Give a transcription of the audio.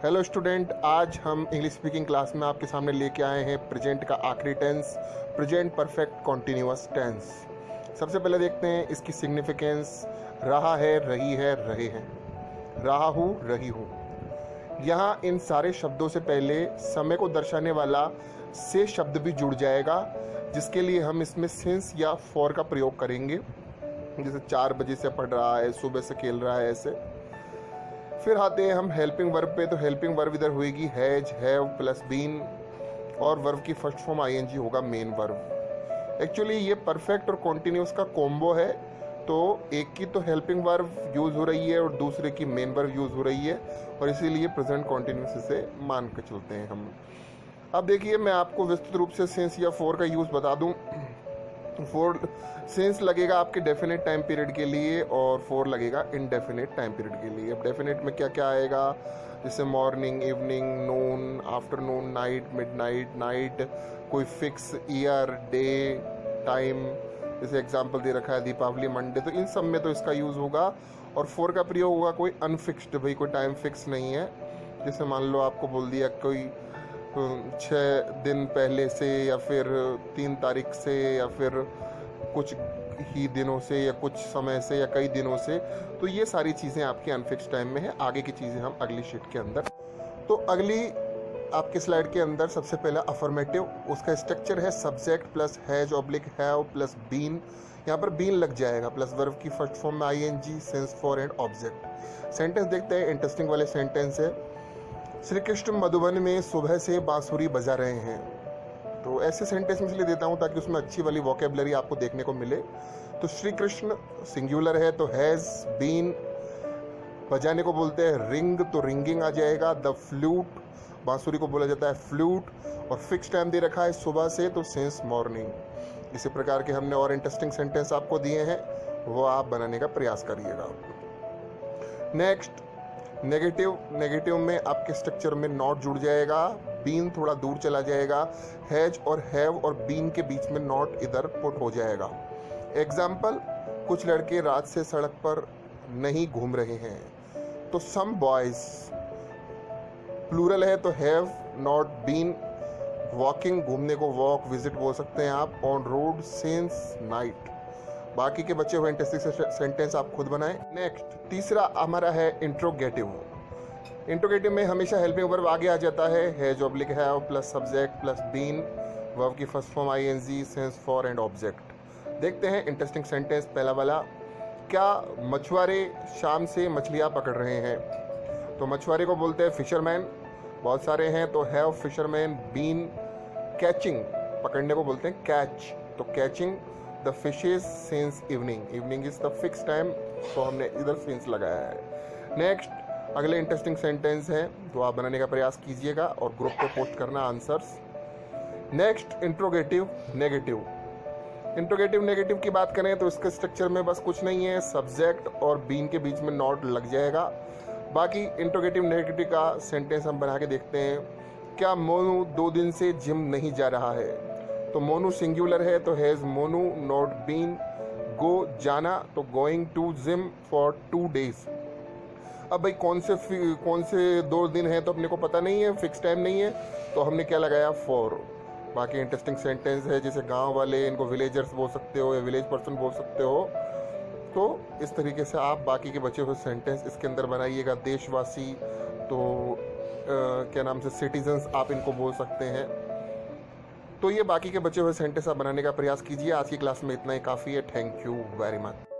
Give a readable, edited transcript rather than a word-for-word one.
Hello student, आज हम English speaking class में आपके सामने लेके आए हैं प्रेजेंट का आखिरी tense, present perfect continuous tense. सबसे पहले देखते हैं इसकी सिग्निफिकेंस। रहा है, रही है, रहे हैं। रहा हूँ, रही हूँ। यहाँ इन सारे शब्दों से पहले समय को दर्शाने वाला से शब्द भी जुड़ जाएगा, जिसके लिए हम इसमें सिंस या फॉर का प्रयोग करेंगे। जैसे 4 बजे से पढ़ रहा है, सुबह से खेल रहा है, ऐसे। फिर आते हैं हम हेल्पिंग वर्ब पे। तो हेल्पिंग वर्ब इधर होएगी हैज, हैव प्लस बीन, और वर्ब की फर्स्ट फॉर्म आईएनजी होगा मेन वर्ब। एक्चुअली ये परफेक्ट और कॉन्टिन्यूस का कॉम्बो है, तो एक की तो हेल्पिंग वर्ब यूज हो रही है और दूसरे की मेन वर्ब यूज हो रही है, और इसीलिए प्रेजेंट कॉन्टिन्यूस से मान के चलते हैं हम। अब देखिए, मैं आपको विस्तृत रूप से सिंस या फॉर का यूज बता दूं। फॉर सिंस लगेगा आपके डेफिनेट टाइम पीरियड के लिए, और फॉर लगेगा इनडेफिनेट टाइम पीरियड के लिए। अब डेफिनेट में क्या क्या आएगा, जैसे मॉर्निंग, इवनिंग, नून, आफ्टरनून, नाइट, मिडनाइट, नाइट, कोई फिक्स ईयर, डे, टाइम। जैसे एग्जांपल दे रखा है दीपावली, मंडे, तो इन सब में तो इसका यूज होगा। और फॉर का प्रयोग होगा कोई अनफिक्स्ड, भाई कोई टाइम फिक्स नहीं है। जैसे मान लो आपको बोल दिया कोई 6 दिन पहले से, या फिर 3 तारीख से, या फिर कुछ ही दिनों से, या कुछ समय से, या कई दिनों से, तो ये सारी चीज़ें आपकी अनफिक्स टाइम में है। आगे की चीज़ें हम अगली शीट के अंदर। तो अगली आपके स्लाइड के अंदर सबसे पहला अफर्मेटिव, उसका स्ट्रक्चर है subject plus has oblique have plus been. यहाँ पर बीन लग जाएगा, प्लस वर्ब की फर्स्ट फॉर्म में ING, since, for and object. Sentence देखते हैं, इंटरेस्टिंग वाले सेंटेंस है। श्री कृष्ण मधुबन में सुबह से बांसुरी बजा रहे हैं। तो ऐसे सेंटेंस में इसलिए देता हूँ ताकि उसमें अच्छी वाली वोकेबलरी आपको देखने को मिले। तो श्री कृष्ण सिंगुलर है, तो हैज बीन। बजाने को बोलते हैं रिंग, तो रिंगिंग आ जाएगा। द फ्लूट, बांसुरी को बोला जाता है फ्लूट, और फिक्स टाइम दे रखा है सुबह से, तो सिंस मॉर्निंग। इसी प्रकार के हमने और इंटरेस्टिंग सेंटेंस आपको दिए हैं, वो आप बनाने का प्रयास करिएगा। Next negative. नेगेटिव में आपके स्ट्रक्चर में नॉट जुड़ जाएगा, बीन थोड़ा दूर चला जाएगा, हैज और हैव और बीन के बीच में नॉट इधर पुट हो जाएगा। एग्जाम्पल, कुछ लड़के रात से सड़क पर नहीं घूम रहे हैं, तो सम बॉयज। प्लूरल है तो हैव नॉट बीन। वॉकिंग, घूमने को वॉक, विजिट बोल सकते हैं आप। On road, since night. बाकी के बचे हुए इंटरेस्टिंग सेंटेंस आप खुद बनाएं। नेक्स्ट तीसरा हमारा है इंट्रोगेटिव। इंट्रोगेटिव में हमेशा हेल्पिंग वर्ब आगे आ जाता है, has oblique have plus subject plus been, verb की first form ING, since, for and object. देखते हैं इंटरेस्टिंग सेंटेंस पहला वाला। क्या मछुआरे शाम से मछलियाँ पकड़ रहे हैं? तो मछुआरे को बोलते हैं फिशरमैन, बहुत सारे हैं, तो हैव फिशरमैन बीन। कैचिंग, पकड़ने को बोलते हैं कैच, तो catching the fishes since evening. Evening is the fix time, तो हमने इधर सिंस लगाया है। नेक्स्ट अगले इंटरेस्टिंग सेंटेंस है, तो आप बनाने का प्रयास कीजिएगा और ग्रुप पे पोस्ट करना answers. Next interrogative negative. Interrogative negative की बात करें तो इसके स्ट्रक्चर में बस कुछ नहीं है, सब्जेक्ट और बीन के बीच में नॉट लग जाएगा। बाकी इंट्रोगेटिव नेगेटिव का सेंटेंस हम बना के देखते हैं। क्या मोनू 2 दिन से जिम नहीं जा रहा है? तो मोनू सिंगुलर है, तो has Monu not been. Go, जाना, तो going to gym for 2 days। अब भाई कौन से 2 दिन है तो अपने को पता नहीं है, फिक्स टाइम नहीं है, तो हमने क्या लगाया, फॉर। बाकी इंटरेस्टिंग सेंटेंस है, जैसे गांव वाले, इनको विलेजर्स बोल सकते हो या विलेज पर्सन बोल सकते हो। तो इस तरीके से आप बाकी के बचे हुए सेंटेंस इसके अंदर बनाइएगा। देशवासी, तो क्या नाम से सिटीजन्स आप इनको बोल सकते हैं। तो ये बाकी के बचे हुए सेंटेंस आप बनाने का प्रयास कीजिए। आज की क्लास में इतना ही काफ़ी है। Thank you very much.